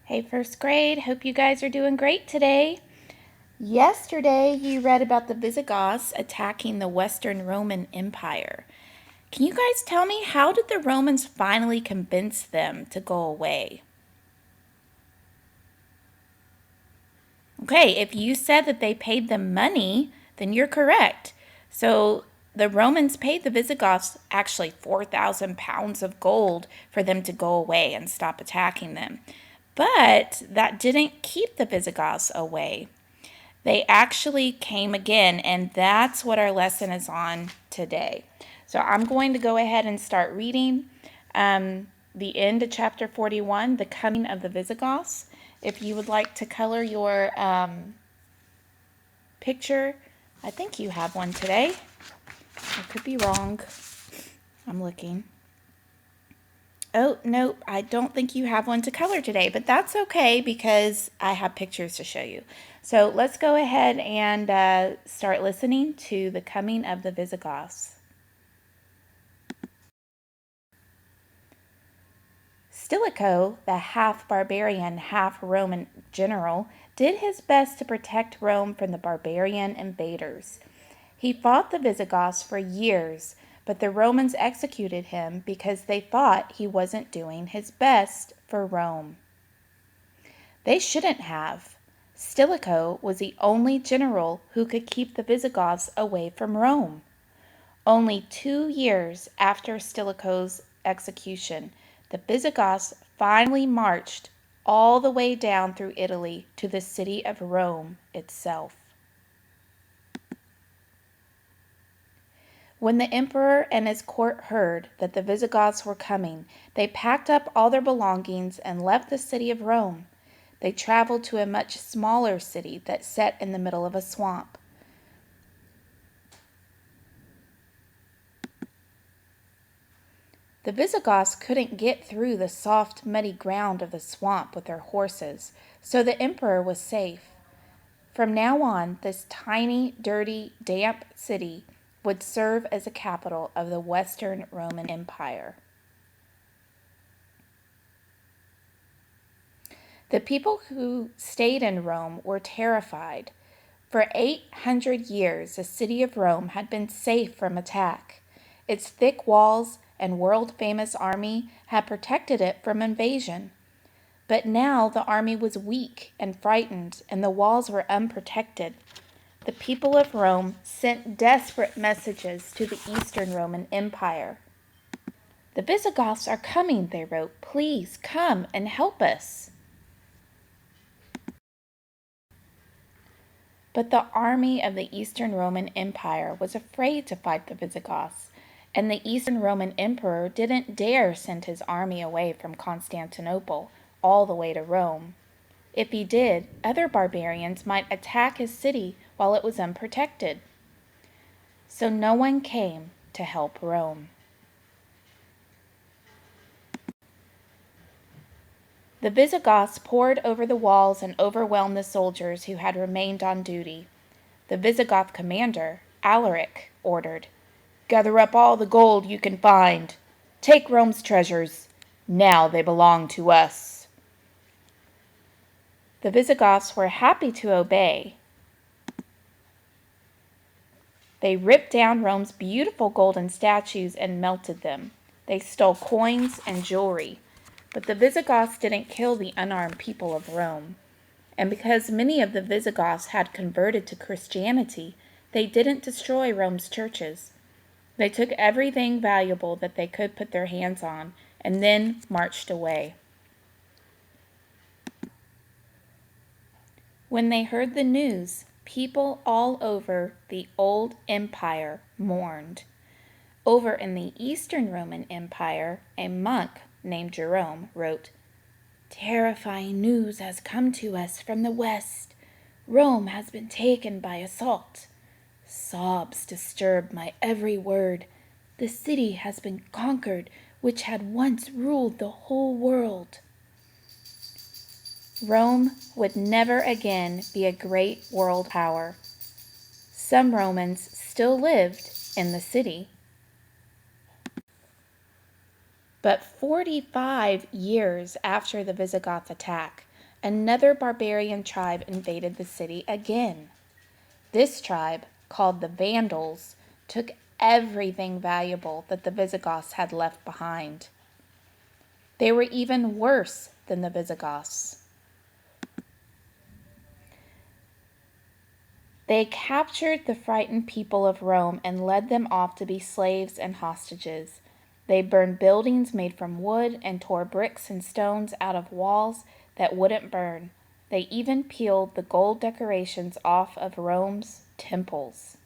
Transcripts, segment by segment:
Hey, first grade. Hope you guys are doing great today. Yesterday, you read about the Visigoths attacking the Western Roman Empire. Can you guys tell me, how did the Romans finally convince them to go away? Okay, if you said that they paid them money, then you're correct. So the Romans paid the Visigoths actually 4,000 pounds of gold for them to go away and stop attacking them. But that didn't keep the Visigoths away. They actually came again, and that's what our lesson is on today. So I'm going to go ahead and start reading the end of chapter 41, the coming of the Visigoths. If you would like to color your picture, I think you have one today. I could be wrong. I'm looking. Oh, nope, I don't think you have one to color today, but that's okay because I have pictures to show you. So let's go ahead and start listening to the coming of the Visigoths. Stilicho, the half-barbarian, half-Roman general, did his best to protect Rome from the barbarian invaders. He fought the Visigoths for years, but the Romans executed him because they thought he wasn't doing his best for Rome. They shouldn't have. Stilicho was the only general who could keep the Visigoths away from Rome. Only 2 years after Stilicho's execution, the Visigoths finally marched all the way down through Italy to the city of Rome itself. When the emperor and his court heard that the Visigoths were coming, they packed up all their belongings and left the city of Rome. They traveled to a much smaller city that sat in the middle of a swamp. The Visigoths couldn't get through the soft, muddy ground of the swamp with their horses, so the emperor was safe. From now on, this tiny, dirty, damp city would serve as a capital of the Western Roman Empire. The people who stayed in Rome were terrified. For 800 years, the city of Rome had been safe from attack. Its thick walls and world-famous army had protected it from invasion. But now the army was weak and frightened, and the walls were unprotected. The people of Rome sent desperate messages to the Eastern Roman Empire. "The Visigoths are coming," they wrote. "Please come and help us." But the army of the Eastern Roman Empire was afraid to fight the Visigoths, and the Eastern Roman Emperor didn't dare send his army away from Constantinople all the way to Rome. If he did, other barbarians might attack his city while it was unprotected. So no one came to help Rome. The Visigoths poured over the walls and overwhelmed the soldiers who had remained on duty. The Visigoth commander, Alaric, ordered, "Gather up all the gold you can find. Take Rome's treasures. Now they belong to us." The Visigoths were happy to obey. They ripped down Rome's beautiful golden statues and melted them. They stole coins and jewelry. But the Visigoths didn't kill the unarmed people of Rome. And because many of the Visigoths had converted to Christianity, they didn't destroy Rome's churches. They took everything valuable that they could put their hands on and then marched away. When they heard the news, people all over the old empire mourned. Over in the Eastern Roman Empire, a monk named Jerome wrote, "Terrifying news has come to us from the west. Rome has been taken by assault. Sobs disturb my every word. The city has been conquered, which had once ruled the whole world." Rome would never again be a great world power. Some Romans still lived in the city. But 45 years after the Visigoth attack, Another barbarian tribe invaded the city again. This tribe, called the Vandals, took everything valuable that the Visigoths had left behind. They were even worse than the Visigoths. They captured the frightened people of Rome and led them off to be slaves and hostages. They burned buildings made from wood and tore bricks and stones out of walls that wouldn't burn. They even peeled the gold decorations off of Rome's temples.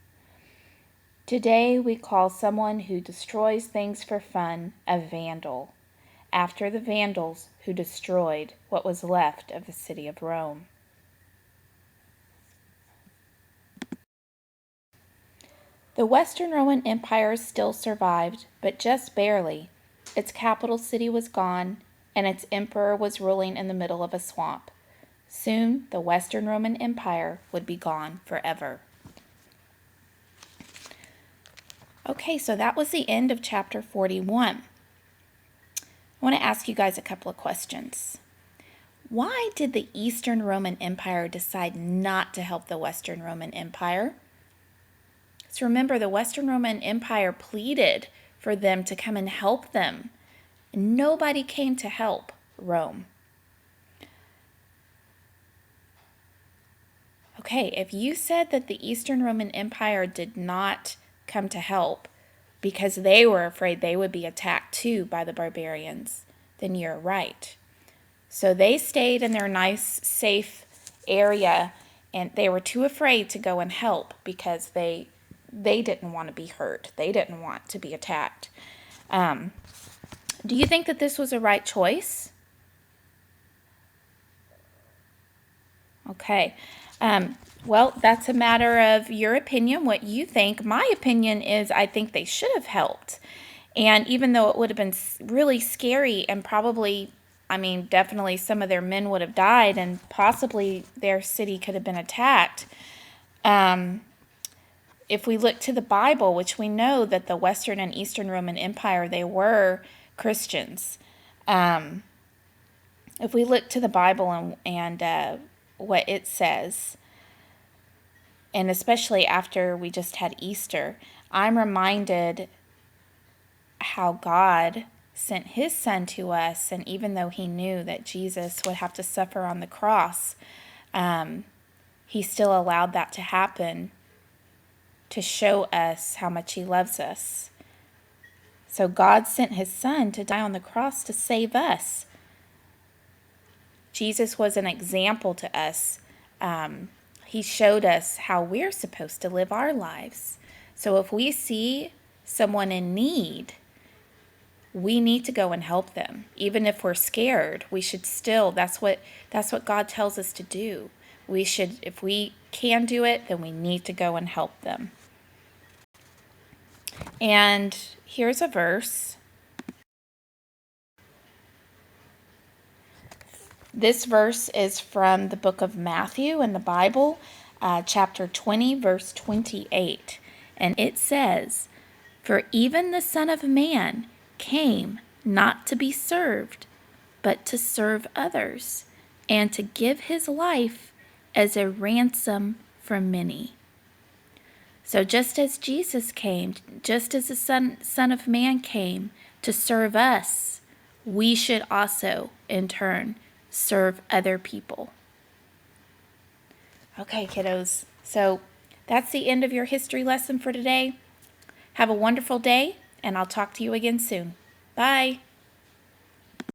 Today we call someone who destroys things for fun a vandal, after the Vandals who destroyed what was left of the city of Rome. The Western Roman Empire still survived, but just barely. Its capital city was gone, and its emperor was ruling in the middle of a swamp. Soon, the Western Roman Empire would be gone forever. Okay, so that was the end of chapter 41. I want to ask you guys a couple of questions. Why did the Eastern Roman Empire decide not to help the Western Roman Empire? So remember, the Western Roman Empire pleaded for them to come and help them. Nobody came to help Rome. Okay, if you said that the Eastern Roman Empire did not come to help because they were afraid they would be attacked too by the barbarians, then you're right. So they stayed in their nice, safe area, and they were too afraid to go and help because they didn't want to be hurt. They didn't want to be attacked. Do you think that this was a right choice? Okay. Well, that's a matter of your opinion, what you think. My opinion is I think they should have helped. And even though it would have been really scary and probably, definitely some of their men would have died and possibly their city could have been attacked. If we look to the Bible, which we know that the Western and Eastern Roman Empire, they were Christians. If we look to the Bible and what it says, and especially after we just had Easter, I'm reminded how God sent his son to us, and even though he knew that Jesus would have to suffer on the cross, he still allowed that to happen to show us how much he loves us. So God sent his son to die on the cross to save us. Jesus was an example to us. He showed us how we're supposed to live our lives. So if we see someone in need, we need to go and help them. Even if we're scared, we should still, that's what God tells us to do. We should, if we can do it, then we need to go and help them. And here's a verse. This verse is from the book of Matthew in the Bible, chapter 20, verse 28. And it says, "For even the Son of Man came not to be served, but to serve others, and to give his life as a ransom for many." So just as Jesus came, just as the Son of Man came to serve us, we should also, in turn, serve other people. Okay, kiddos. So that's the end of your history lesson for today. Have a wonderful day, and I'll talk to you again soon. Bye.